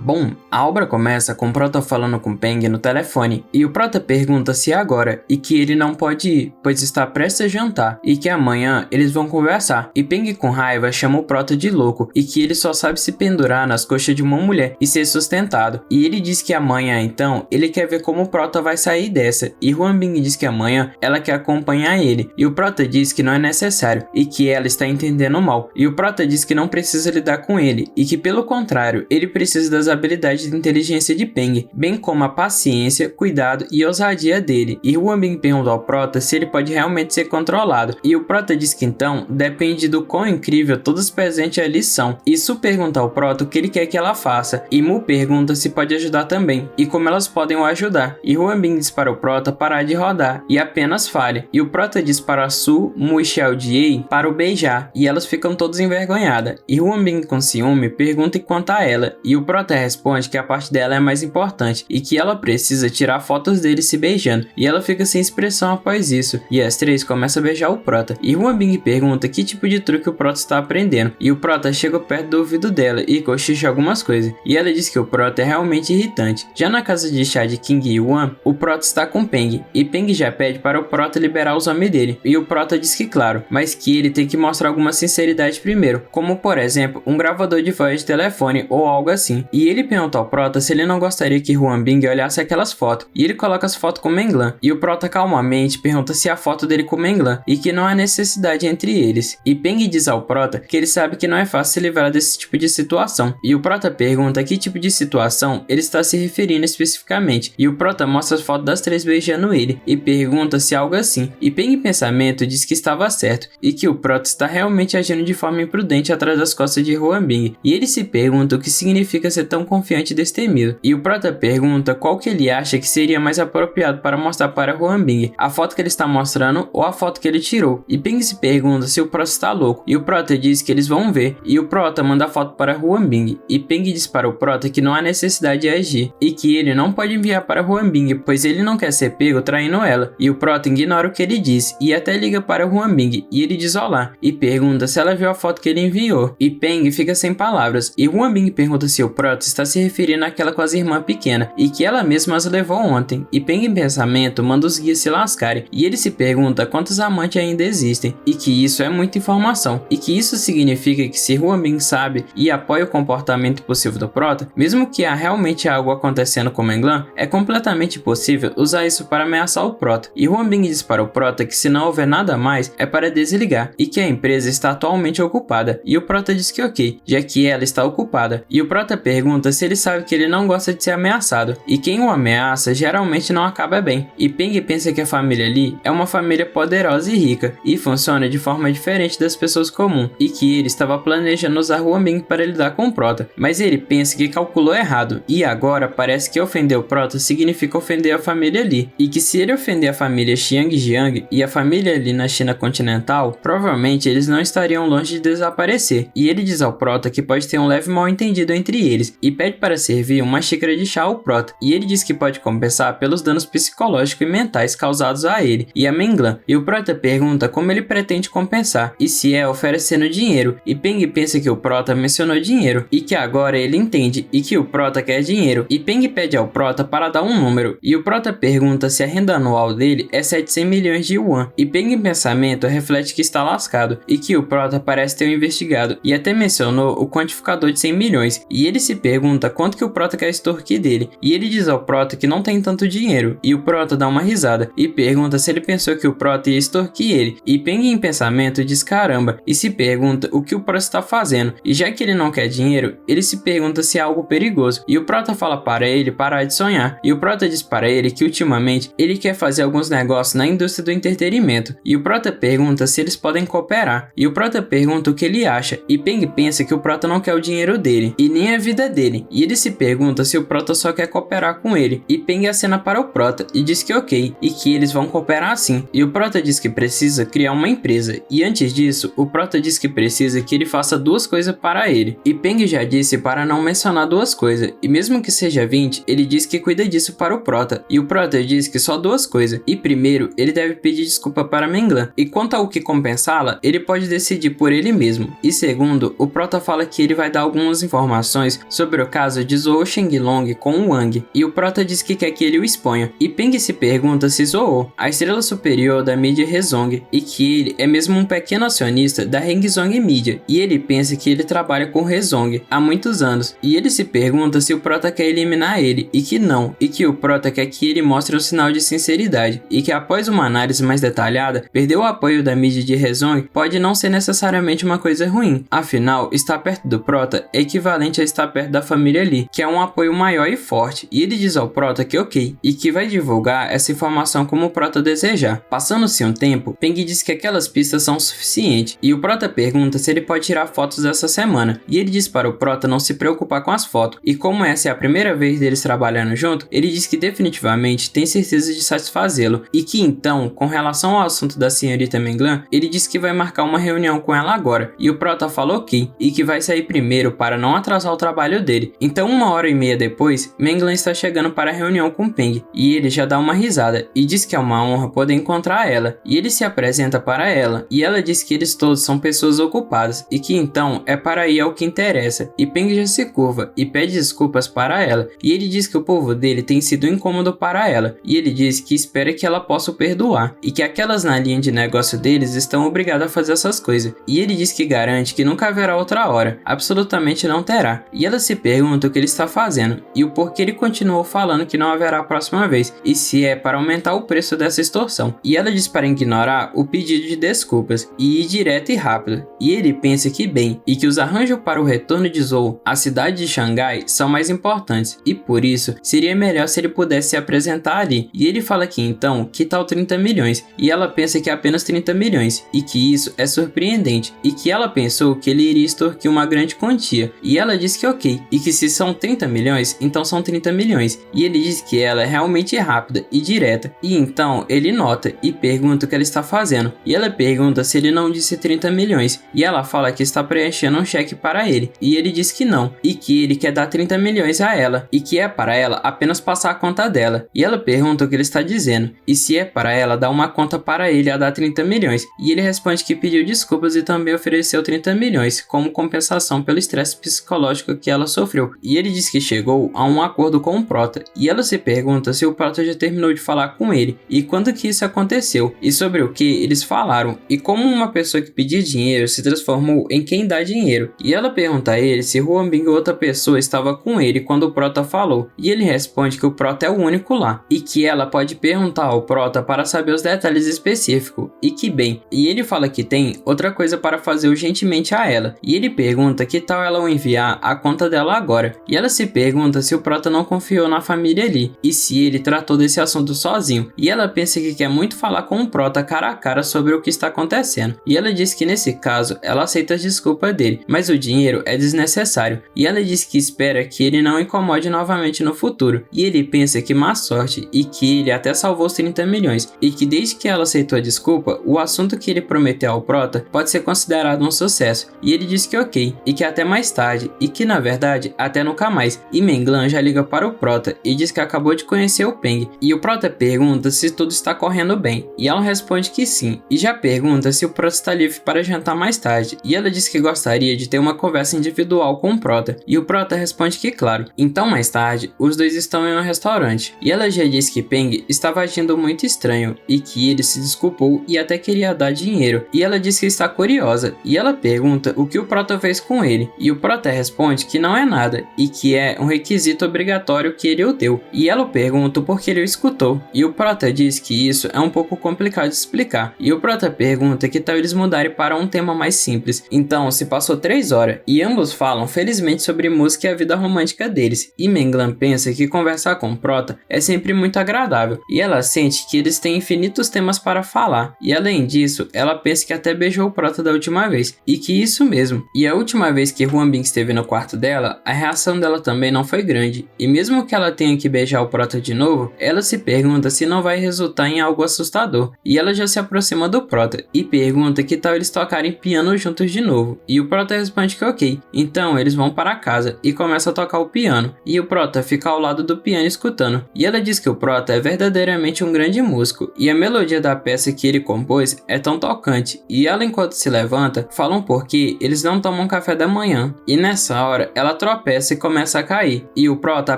Bom, a obra começa com o Prota falando com Peng no telefone, e o Prota pergunta se é agora, e que ele não pode ir, pois está prestes a jantar, e que amanhã eles vão conversar, e Peng com raiva chama o Prota de louco, e que ele só sabe se pendurar nas coxas de uma mulher e ser sustentado, e ele diz que amanhã então, ele quer ver como o Prota vai sair dessa, e Huan-Bin diz que amanhã ela quer acompanhar ele, e o Prota diz que não é necessário, e que ela está entendendo mal, e o Prota diz que não precisa lidar com ele, e que pelo contrário, ele precisa das habilidades de inteligência de Peng, bem como a paciência, cuidado e ousadia dele, e Huan-Bin pergunta ao Prota se ele pode realmente ser controlado, e o Prota diz que então, depende do quão incrível todos presentes ali são, e Su pergunta ao Prota o que ele quer que ela faça, e Mu pergunta se pode ajudar também, e como elas podem o ajudar, e Huan-Bin diz para o Prota parar de rodar, e apenas fale, e o Prota diz para Su, Mu e Xiao Jie para o beijar, e elas ficam todas envergonhadas, e Huan-Bin com ciúme pergunta quanto a ela, e o Prota responde que a parte dela é mais importante e que ela precisa tirar fotos deles se beijando, e ela fica sem expressão após isso, e as três começam a beijar o Prota, e Huan-Bin pergunta que tipo de truque o Prota está aprendendo, e o Prota chega perto do ouvido dela e cochicha algumas coisas, e ela diz que o Prota é realmente irritante. Já na casa de chá de King e Yuan, o Prota está com Peng, e Peng já pede para o Prota liberar os homens dele, e o Prota diz que claro, mas que ele tem que mostrar alguma sinceridade primeiro, como por exemplo, um gravador de voz de telefone ou algo assim, e ele pergunta ao Prota se ele não gostaria que Huan-Bin olhasse aquelas fotos, e ele coloca as fotos com Menglan, e o Prota calmamente pergunta se a foto dele com Menglan, e que não há necessidade entre eles, e Peng diz ao Prota que ele sabe que não é fácil se livrar desse tipo de situação, e o Prota pergunta que tipo de situação ele está se referindo especificamente, e o Prota mostra as fotos das três beijando ele, e pergunta se algo assim, e Peng em pensamento diz que estava certo, e que o Prota está realmente agindo de forma imprudente atrás das costas de Huan-Bin, e ele se pergunta o que significa ser tão confiante e destemido, e o Prota pergunta qual que ele acha que seria mais apropriado para mostrar para Huan-Bin, a foto que ele está mostrando ou a foto que ele tirou, e Peng se pergunta se o Prota está louco, e o Prota diz que eles vão ver, e o Prota manda a foto para Huan-Bin, e Peng diz para o Prota que não há necessidade de agir, e que ele não pode enviar para Huan-Bin, pois ele não quer ser pego traindo ela, e o Prota ignora o que ele diz, e até liga para Huan-Bin, e ele diz olá, e pergunta se ela viu a foto que ele enviou, e Peng fica sem palavras, e Huan-Bin pergunta se o Prota está se referindo àquela com as irmãs pequenas, e que ela mesma as levou ontem, e Peng em pensamento manda os guias se lascarem, e ele se pergunta quantos amantes ainda existem, e que isso é muita informação, e que isso significa que se Huan-Bin sabe e apoia o comportamento possível do Prota, mesmo que há realmente algo acontecendo com Menglan, é completamente possível usar isso para ameaçar o Prota, e Huan-Bin diz para o Prota que se não houver nada mais, é para desligar, e que a empresa está atualmente ocupada, e o Prota diz que ok, já que ela está ocupada, e o Prota pergunta se ele sabe que ele não gosta de ser ameaçado, e quem o ameaça geralmente não acaba bem, e Peng pensa que a família Lee é uma família poderosa e rica, e funciona de forma diferente das pessoas comuns, e que ele estava planejando usar Huan-Bin para lidar com o Prota, mas ele pensa que calculou errado, e agora parece que ofender o Prota significa ofender a família Lee, e que se ele ofender a família Xiang e a família Lee na China continental, provavelmente eles não estariam longe de desaparecer, e ele diz ao Prota que pode ter um leve mal-entendido entre eles, e pede para servir uma xícara de chá ao Prota, e ele diz que pode compensar pelos danos psicológicos e mentais causados a ele e a Menglan, e o Prota pergunta como ele pretende compensar, e se é oferecendo dinheiro, e Peng pensa que o Prota mencionou dinheiro, e que agora ele entende, e que o Prota quer dinheiro, e Peng pede ao Prota para dar um número, e o Prota pergunta se a renda anual dele é 700 milhões de yuan, e Peng em pensamento reflete que está lascado, e que o Prota parece ter o investigado, e até mencionou o quantificador de 100 milhões, e ele se pergunta quanto que o Prota quer extorquir dele, e ele diz ao Prota que não tem tanto dinheiro, e o Prota dá uma risada, e pergunta se ele pensou que o Prota ia extorquir ele, e Peng em pensamento diz caramba, e se pergunta o que o Prota está fazendo, e já que ele não quer dinheiro, ele se pergunta se é algo perigoso, e o Prota fala para ele parar de sonhar, e o Prota diz para ele que ultimamente ele quer fazer alguns negócios na indústria do entretenimento, e o Prota pergunta se eles podem cooperar, e o Prota pergunta o que ele acha, e Peng pensa que o Prota não quer o dinheiro dele, e nem a vida dele, e ele se pergunta se o Prota só quer cooperar com ele, e Peng acena para o Prota e diz que ok, e que eles vão cooperar sim, e o Prota diz que precisa criar uma empresa, e antes disso, o Prota diz que precisa que ele faça duas coisas para ele, e Peng já disse para não mencionar duas coisas, e mesmo que seja 20, ele diz que cuida disso para o Prota, e o Prota diz que só duas coisas, e primeiro, ele deve pedir desculpa para Menglan, e quanto ao que compensá-la, ele pode decidir por ele mesmo, e segundo, o Prota fala que ele vai dar algumas informações informações sobre o caso de Zhou Shenglong com o Wang, e o prota diz que quer que ele o exponha, e Peng se pergunta se Zhou, a estrela superior da mídia Rezong, e que ele é mesmo um pequeno acionista da Hengzong Media, e ele pensa que ele trabalha com Rezong há muitos anos, e ele se pergunta se o prota quer eliminar ele, e que não, e que o prota quer que ele mostre um sinal de sinceridade, e que após uma análise mais detalhada, perder o apoio da mídia de Rezong pode não ser necessariamente uma coisa ruim, afinal, estar perto do prota é equivalente a estar perto da família Lee, que é um apoio maior e forte, e ele diz ao prota que ok, e que vai divulgar essa informação como o prota desejar. Passando-se um tempo, Peng diz que aquelas pistas são suficientes, e o prota pergunta se ele pode tirar fotos essa semana, e ele diz para o prota não se preocupar com as fotos, e como essa é a primeira vez deles trabalhando junto, ele diz que definitivamente tem certeza de satisfazê-lo, e que então, com relação ao assunto da senhorita Menglan, ele diz que vai marcar uma reunião com ela agora, e o prota falou ok, e que vai sair primeiro para não atrasar o trabalho dele. Então 1h30 depois, Menglan está chegando para a reunião com Peng, e ele já dá uma risada, e diz que é uma honra poder encontrar ela, e ele se apresenta para ela, e ela diz que eles todos são pessoas ocupadas, e que então é para ir ao que interessa, e Peng já se curva, e pede desculpas para ela, e ele diz que o povo dele tem sido incômodo para ela, e ele diz que espera que ela possa o perdoar, e que aquelas na linha de negócio deles estão obrigadas a fazer essas coisas, e ele diz que garante que nunca haverá outra hora, absolutamente não terá, e ela se pergunta o que ele está fazendo, e o porquê ele continuou falando que não haverá a próxima vez, e se é para aumentar o preço dessa extorsão, e ela diz para ignorar o pedido de desculpas, e ir direto e rápido, e ele pensa que bem, e que os arranjos para o retorno de Zhou à cidade de Xangai são mais importantes, e por isso seria melhor se ele pudesse se apresentar ali, e ele fala que então, que tal 30 milhões, e ela pensa que é apenas 30 milhões, e que isso é surpreendente, e que ela pensou que ele iria extorquir uma grande quantia, e ela diz que ok, e que se são 30 milhões, então são 30 milhões, e ele diz que ela é realmente rápida e direta, e então ele nota e pergunta o que ela está fazendo, e ela pergunta se ele não disse 30 milhões, e ela fala que está preenchendo um cheque para ele, e ele diz que não, e que ele quer dar 30 milhões a ela, e que é para ela apenas passar a conta dela, e ela pergunta o que ele está dizendo, e se é para ela dar uma conta para ele a dar 30 milhões, e ele responde que pediu desculpas e também ofereceu 30 milhões como compensação pelo estresse psicológico que ela sofreu, e ele diz que chegou a um acordo com o prota, e ela se pergunta se o prota já terminou de falar com ele, e quando que isso aconteceu, e sobre o que eles falaram, e como uma pessoa que pedia dinheiro se transformou em quem dá dinheiro, e ela pergunta a ele se Huan Bin ou outra pessoa estava com ele quando o prota falou, e ele responde que o prota é o único lá, e que ela pode perguntar ao prota para saber os detalhes específicos, e que bem, e ele fala que tem outra coisa para fazer urgentemente a ela, e ele pergunta que tal ela o enviar a conta dela agora, e ela se pergunta se o prota não confiou na família ali, e se ele tratou desse assunto sozinho, e ela pensa que quer muito falar com o prota cara a cara sobre o que está acontecendo, e ela diz que nesse caso ela aceita as desculpas dele, mas o dinheiro é desnecessário, e ela diz que espera que ele não incomode novamente no futuro, e ele pensa que má sorte, e que ele até salvou os 30 milhões, e que desde que ela aceitou a desculpa, o assunto que ele prometeu ao prota pode ser considerado um sucesso, e ele diz que ok, e que até mais tarde, e que na verdade até nunca mais, e Menglan já liga para o prota e diz que acabou de conhecer o Peng, e o prota pergunta se tudo está correndo bem, e ela responde que sim, e já pergunta se o prota está livre para jantar mais tarde, e ela diz que gostaria de ter uma conversa individual com o prota, e o prota responde que claro. Então mais tarde, os dois estão em um restaurante, e ela já diz que Peng estava agindo muito estranho, e que ele se desculpou e até queria dar dinheiro, e ela diz que está curiosa, e ela pergunta o que o prota fez com ele, e o prota responde que não é nada, e que é um requisito obrigatório que ele o deu, e ela pergunta por que ele o escutou, e o prota diz que isso é um pouco complicado de explicar, e o prota pergunta que tal eles mudarem para um tema mais simples. Então se passou 3 horas, e ambos falam felizmente sobre música e a vida romântica deles, e Menglan pensa que conversar com o prota é sempre muito agradável, e ela sente que eles têm infinitos temas para falar, e além disso, ela pensa que até beijou o prota da última vez, e que isso mesmo, e a última vez que Huan Bin esteve no quarto dela, a reação dela também não foi grande, e mesmo que ela tenha que beijar o prota de novo, ela se pergunta se não vai resultar em algo assustador, e ela já se aproxima do prota, e pergunta que tal eles tocarem piano juntos de novo, e o prota responde que ok, então eles vão para casa, e começa a tocar o piano, e o prota fica ao lado do piano escutando, e ela diz que o prota é verdadeiramente um grande músico, e a melodia da peça que ele compôs é tão tocante, e ela enquanto se levanta, falam porque eles não tomam café da manhã, e nessa hora, ela tropeça e começa a cair, e o Prota a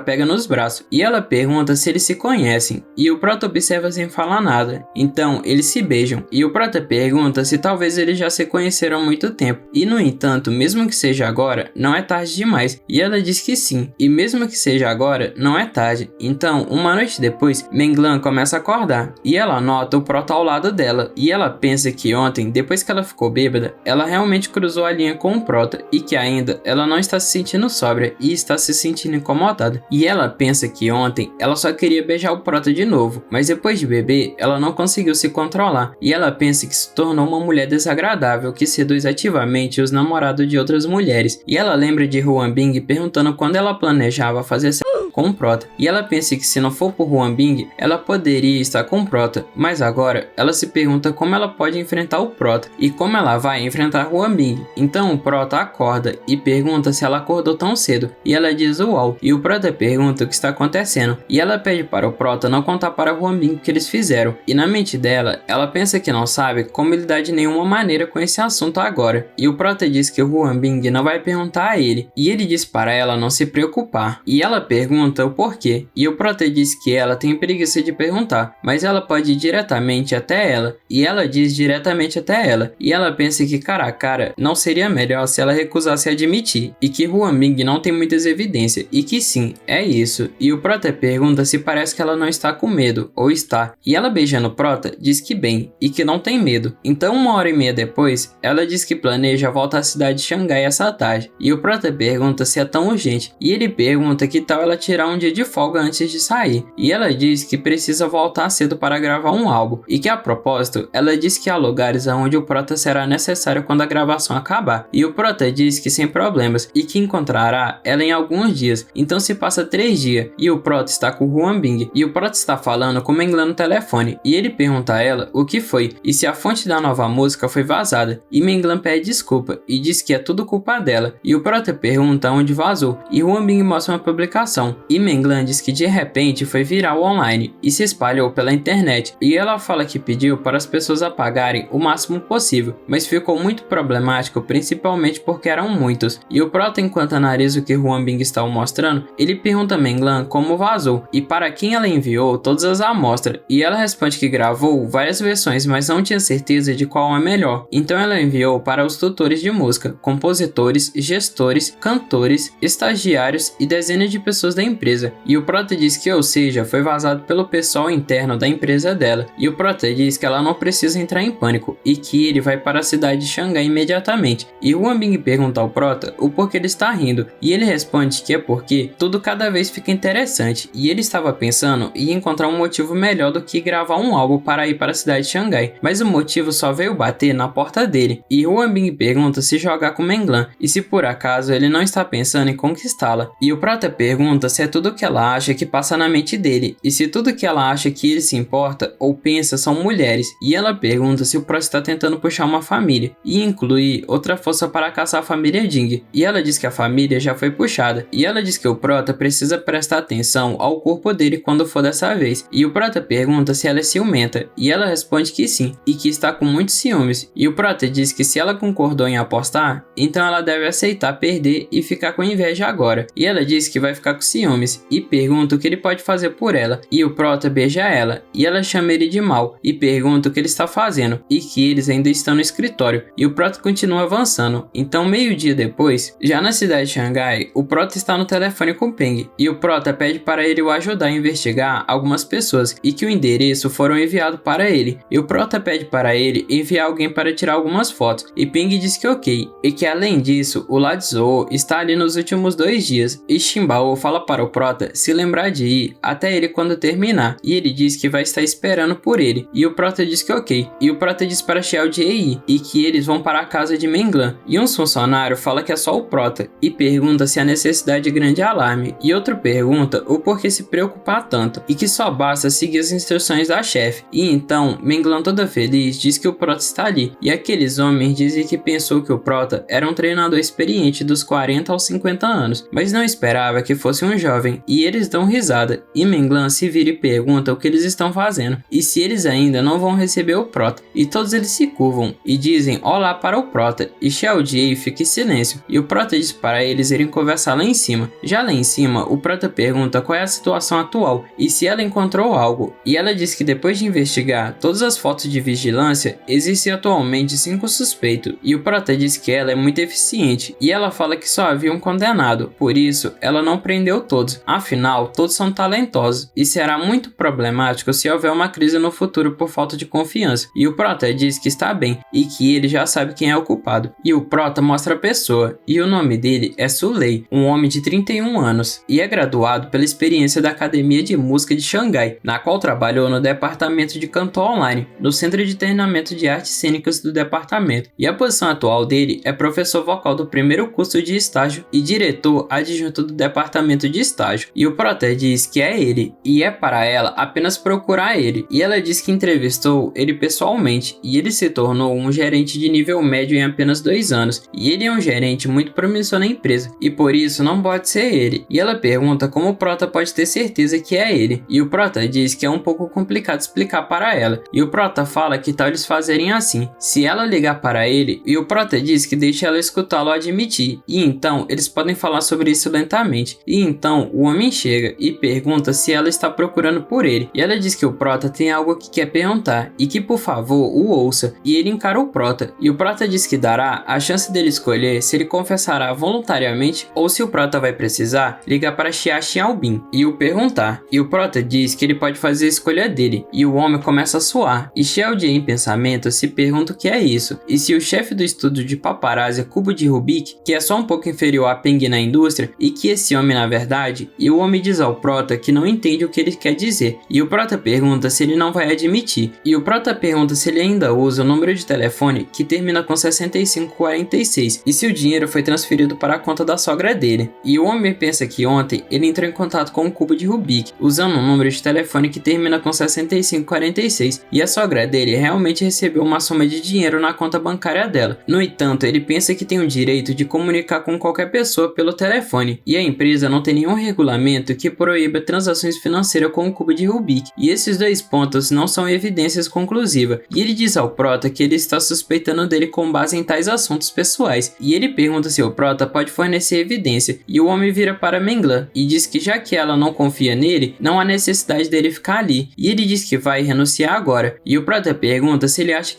pega nos braços, e ela pergunta se eles se conhecem, e o Prota observa sem falar nada. Então, eles se beijam, e o Prota pergunta se talvez eles já se conheceram há muito tempo, e no entanto, mesmo que seja agora, não é tarde demais, e ela diz que sim, e mesmo que seja agora, não é tarde. Então, uma noite depois, Menglan começa a acordar, e ela nota o Prota ao lado dela, e ela pensa que ontem, depois que ela ficou bêbada, ela realmente cruzou a linha com o Prota, e que ainda ela não está se sentindo sóbria, e está se sentindo incomodada. E ela pensa que ontem, ela só queria beijar o Prota de novo, mas depois de beber, ela não conseguiu se controlar, e ela pensa que se tornou uma mulher desagradável, que seduz ativamente os namorados de outras mulheres, e ela lembra de Huan Bing perguntando quando ela planejava fazer com o Prota, e ela pensa que se não for por Huan Bing, ela poderia estar com o Prota, mas agora ela se pergunta como ela pode enfrentar o Prota, e como ela vai enfrentar Huan Bing. Então o Prota acorda e pergunta se ela acordou tão cedo, e ela diz uau, e o Prota pergunta o que está acontecendo, e ela pede para o Prota não contar para Huan Bing o que eles fizeram, e na mente dela, ela pensa que não sabe como lidar de nenhuma maneira com esse assunto agora, e o Prota diz que o Huan Bing não vai perguntar a ele, e ele diz para ela não se preocupar, e ela pergunta o porquê, e o Prota diz que ela tem preguiça de perguntar, mas ela pode ir diretamente até ela, e ela diz diretamente até ela, e ela pensa que cara a cara não seria melhor se ela recusasse admitir, e que Huan Bing não tem muitas evidências, e que sim, é isso, e o Prota pergunta se parece que ela não está com medo, ou está, e ela beijando o Prota diz que bem, e que não tem medo. Então 1h30 depois, ela diz que planeja voltar à cidade de Xangai essa tarde, e o Prota pergunta se é tão urgente, e ele pergunta que tal ela tirar um dia de folga antes de sair, e ela diz que precisa voltar cedo para gravar um álbum, e que a propósito, ela diz que há lugares onde o Prota será necessário quando a gravação acabar, e o Prota diz que sem problemas, e que encontrará ela em alguns dias. Então se passa 3 dias, e o Prota está com o Huan Bing, e o Prota está falando com Menglan no telefone, e ele pergunta a ela o que foi, e se a fonte da nova música foi vazada, e Menglan pede desculpa, e diz que é tudo culpa dela, e o Prota pergunta onde vazou, e Huan Bing mostra uma publicação, e Menglan diz que de repente foi viral online, e se espalhou pela internet, e ela fala que pediu para as pessoas apagarem o máximo possível, mas ficou muito problemático, principalmente porque eram muitos, e o Prota, enquanto analisa o que Huan Bing está mostrando, ele pergunta a Menglan como vazou, e para quem ela enviou todas as amostras, e ela responde que gravou várias versões, mas não tinha certeza de qual é melhor, então ela enviou para os tutores de música, compositores, gestores, cantores, estagiários e dezenas de pessoas da empresa, e o Prota diz que, ou seja, foi vazado pelo pessoal interno da empresa dela, e o Prota diz que ela não precisa entrar em pânico, e que ele vai para a cidade de Xangai imediatamente, e Huan Bing pergunta ao Prota o porquê ele está rindo, e ele responde que é porque tudo cada vez fica interessante, e ele estava pensando em encontrar um motivo melhor do que gravar um álbum para ir para a cidade de Xangai, mas o motivo só veio bater na porta dele, e Huan Bing pergunta se jogar com Menglan, e se por acaso ele não está pensando em conquistá-la, e o Prota pergunta se é tudo que ela acha que passa na mente dele, e se tudo que ela acha que ele se importa ou pensa são mulheres, e ela pergunta se o Prota está tentando puxar uma família, e incluir outra força para caçar a família Ding, e ela diz que a família já foi puxada, e ela diz que o Prota precisa prestar atenção ao corpo dele quando for dessa vez, e o Prota pergunta se ela é ciumenta, e ela responde que sim, e que está com muitos ciúmes, e o Prota diz que se ela concordou em apostar, então ela deve aceitar perder e ficar com inveja agora, e ela diz que vai ficar com ciúmes, e pergunta o que ele pode fazer por ela, e o Prota beija ela, e ela chama ele de mal, e pergunta o que ele está fazendo, e que eles ainda estão no escritório, e o Prota continua avançando. Então meio-dia depois, já na cidade de Xangai, o Prota está no telefone com Peng, e o Prota pede para ele o ajudar a investigar algumas pessoas, e que o endereço foram enviado para ele, e o Prota pede para ele enviar alguém para tirar algumas fotos, e Peng diz que ok, e que além disso, o Ladzou está ali nos últimos 2 dias, e Ximbao fala para o Prota se lembrar de ir até ele quando terminar, e ele diz que vai estar esperando por ele, e o Prota diz que ok, e o Prota diz para Xiao Jie ir, e que eles vão para a casa de Menglan, e um funcionário fala que é só o Prota, e pergunta se há necessidade de grande alarme, e outro pergunta o porquê se preocupar tanto, e que só basta seguir as instruções da chefe, e então Menglan toda feliz diz que o Prota está ali, e aqueles homens dizem que pensou que o Prota era um treinador experiente dos 40 aos 50 anos, mas não esperava que fosse um jovem jovem e eles dão risada, e Menglan se vira e pergunta o que eles estão fazendo e se eles ainda não vão receber o Prota, e todos eles se curvam e dizem olá para o Prota, e Xiao Jie fica em silêncio e o Prota diz para eles irem conversar lá em cima. Já lá em cima, o Prota pergunta qual é a situação atual e se ela encontrou algo, e ela diz que depois de investigar todas as fotos de vigilância, existem atualmente 5 suspeitos, e o Prota diz que ela é muito eficiente e ela fala que só havia um condenado, por isso ela não prendeu todos, afinal todos são talentosos e será muito problemático se houver uma crise no futuro por falta de confiança, e o Prota diz que está bem e que ele já sabe quem é o culpado, e o Prota mostra a pessoa e o nome dele é Sulei, um homem de 31 anos e é graduado pela experiência da Academia de Música de Xangai, na qual trabalhou no departamento de canto online, no Centro de Treinamento de Artes Cênicas do departamento, e a posição atual dele é professor vocal do primeiro curso de estágio e diretor adjunto do departamento de estágio, e o Prota diz que é ele, e é para ela apenas procurar ele, e ela diz que entrevistou ele pessoalmente, e ele se tornou um gerente de nível médio em apenas 2 anos, e ele é um gerente muito promissor na empresa, e por isso não pode ser ele, e ela pergunta como o Prota pode ter certeza que é ele, e o Prota diz que é um pouco complicado explicar para ela, e o Prota fala que tal eles fazerem assim, se ela ligar para ele, e o Prota diz que deixa ela escutá-lo admitir, e então eles podem falar sobre isso lentamente, e então o homem chega e pergunta se ela está procurando por ele, e ela diz que o Prota tem algo que quer perguntar, e que por favor o ouça, e ele encara o Prota, e o Prota diz que dará a chance dele escolher se ele confessará voluntariamente ou se o Prota vai precisar ligar para Xia Xiaobin e o perguntar, e o Prota diz que ele pode fazer a escolha dele, e o homem começa a suar, e Xiao Jie em pensamento se pergunta o que é isso, e se o chefe do estúdio de paparazzi é Cubo de Rubik, que é só um pouco inferior a Peng na indústria, e que esse homem na verdade, e o homem diz ao Prota que não entende o que ele quer dizer, e o Prota pergunta se ele não vai admitir, e o Prota pergunta se ele ainda usa o número de telefone que termina com 6546, e se o dinheiro foi transferido para a conta da sogra dele, e o homem pensa que ontem ele entrou em contato com o Cubo de Rubik, usando um número de telefone que termina com 6546, e a sogra dele realmente recebeu uma soma de dinheiro na conta bancária dela. No entanto, ele pensa que tem o direito de comunicar com qualquer pessoa pelo telefone, e a empresa não tem nenhum regulamento que proíba transações financeiras com o Cubo de Rubik, e esses 2 pontos não são evidências conclusivas, e ele diz ao Prota que ele está suspeitando dele com base em tais assuntos pessoais, e ele pergunta se o Prota pode fornecer evidência, e o homem vira para Menglan e diz que já que ela não confia nele, não há necessidade dele ficar ali, e ele diz que vai renunciar agora, e o Prota pergunta se ele acha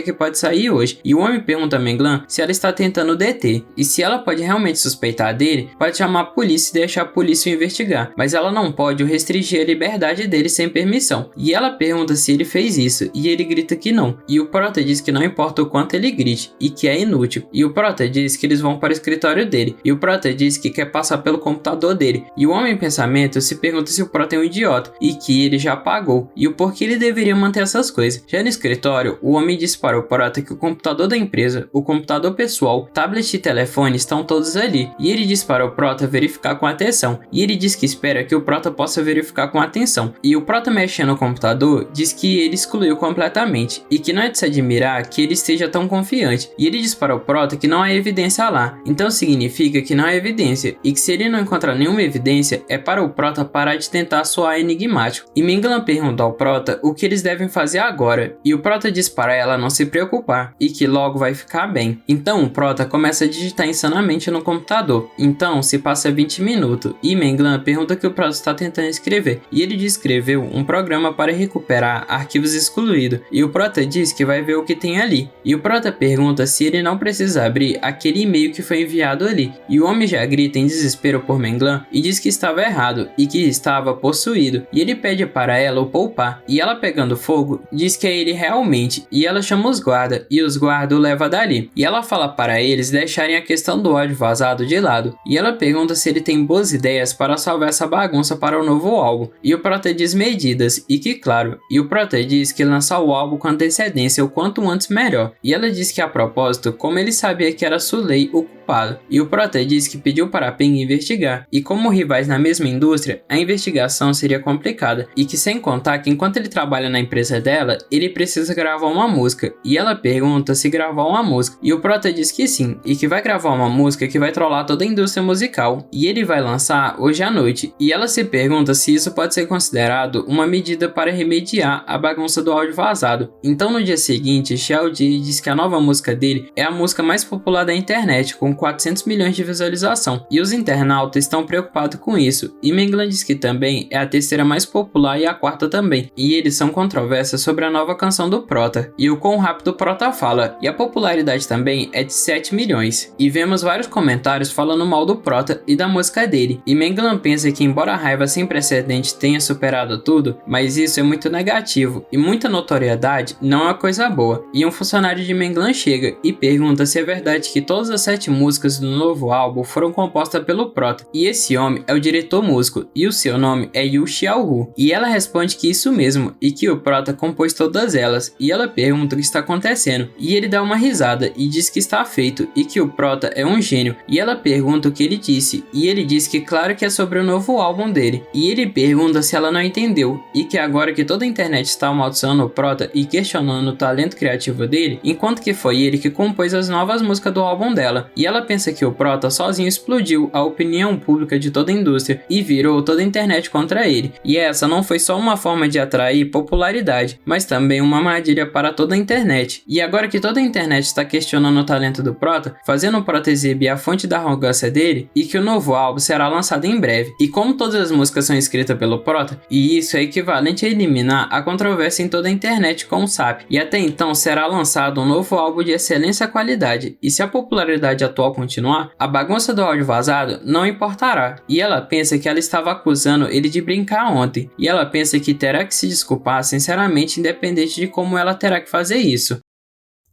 que pode sair hoje, e o homem pergunta a Menglan se ela está tentando deter, e se ela pode realmente suspeitar dele, pode chamar a polícia e deixar a polícia investigar, mas ela não pode restringir a liberdade dele sem permissão, e ela pergunta se ele fez isso, e ele grita que não, e o Prota diz que não importa o quanto ele grite, e que é inútil, e o Prota diz que eles vão para o escritório dele, e o Prota diz que quer passar pelo computador dele, e o homem em pensamento se pergunta se o Prota é um idiota, e que ele já pagou, e o porquê ele deveria manter essas coisas. Já no escritório, o homem diz para o Prota que o computador da empresa, o computador pessoal, tablet e telefone estão todos ali, e ele diz para o Prota verificar com atenção, e ele diz que espera que o Prota possa verificar com atenção, e o Prota mexendo no computador diz que ele excluiu completamente, e que não é de se admirar que ele esteja tão confiante, e ele diz para o Prota que não há evidência lá, então significa que não há evidência, e que se ele não encontrar nenhuma evidência, é para o Prota parar de tentar soar enigmático, e Menglan pergunta ao Prota o que eles devem fazer agora, e o Prota diz para ela não se preocupar, e que logo vai ficar bem. Então o Prota começa a digitar insanamente no computador, então se passa 20 minutos, e Menglan pergunta o que o Prota está tentando escrever, e ele descreveu um programa para recuperar arquivos excluídos, e o Prota diz que vai ver o que tem ali, e o Prota pergunta se ele não precisa abrir aquele e-mail que foi enviado ali, e o homem já grita em desespero por Menglan e diz que estava errado e que estava possuído, e ele pede para ela o poupar, e ela pegando fogo diz que é ele realmente, e ela chama os guardas, e os guardas o levam dali, e ela fala para eles deixarem a questão do ódio vazado de lado, e ela pergunta se ele tem boas ideias para salvar essa bagunça para o novo álbum, e o Prota diz medidas, e que claro, e o Prota diz que lançar o álbum com antecedência o quanto antes melhor, e ela diz que a propósito, como ele sabia que era Sulei o culpado, e o Prota diz que pediu para a Peng investigar, e como rivais na mesma indústria, a investigação seria complicada, e que sem contar que enquanto ele trabalha na empresa dela, ele precisa gravar uma música, e ela pergunta se gravar uma música, e o Prota diz que sim, e que vai gravar uma música que vai trollar toda a indústria musical, e ele vai lançar hoje à noite, e ela se pergunta se isso pode ser considerado uma medida para remediar a bagunça do áudio vazado. Então no dia seguinte, Xiao Di diz que a nova música dele é a música mais popular da internet, com 400 milhões de visualização, e os internautas estão preocupados com isso, e Menglan diz que também é a terceira mais popular e a quarta também, e eles são controvérsias sobre a nova canção do Prota, e o quão rápido o Prota fala, e a popularidade também é de 7 milhões, e vemos vários comentários falando mal do Prota e da música dele, e Menglan pensa que embora a raiva sem precedente tenha superado tudo, mas isso é muito negativo, e muita notoriedade não é uma coisa boa, e um funcionário de Menglan chega e pergunta se é verdade que todas as 7 músicas do novo álbum foram compostas pelo Prota, e esse homem é o diretor músico, e o seu nome é Yu Xiaohu, e ela responde que isso mesmo, e que o Prota compôs todas elas, e ela pergunta o que está acontecendo, e ele dá uma risada e diz que está feito, e que o Prota é um gênio, e ela pergunta o que ele disse, e ele diz que claro que é sobre o novo álbum dele, e ele pergunta se ela não entendeu, e que agora que toda a internet está amaldiçoando o Prota e questionando o talento criativo dele, enquanto que foi ele que compôs as novas músicas do álbum dela, e ela pensa que o Prota sozinho explodiu a opinião pública de toda a indústria e virou toda a internet contra ele, e essa não foi só uma forma de atrair popularidade, mas também uma armadilha para toda a internet, e agora que toda a internet está questionando o talento do Prota, fazendo o Prota exibir a fonte da arrogância dele, e que o novo álbum será lançado em breve, e como todas as músicas são escritas pelo Prota, e isso é equivalente a eliminar a controvérsia em toda a internet com o SAP, e até então será lançado um novo álbum de excelência e qualidade, e se a popularidade atual continuar, a bagunça do áudio vazado não importará, e ela pensa que ela estava acusando ele de brincar ontem, e ela pensa que terá que se desculpar sinceramente independente de como ela terá que fazer isso.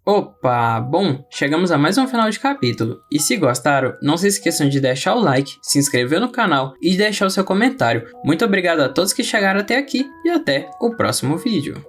Opa, bom, chegamos a mais um final de capítulo, e se gostaram, não se esqueçam de deixar o like, se inscrever no canal e deixar o seu comentário. Muito obrigado a todos que chegaram até aqui e até o próximo vídeo.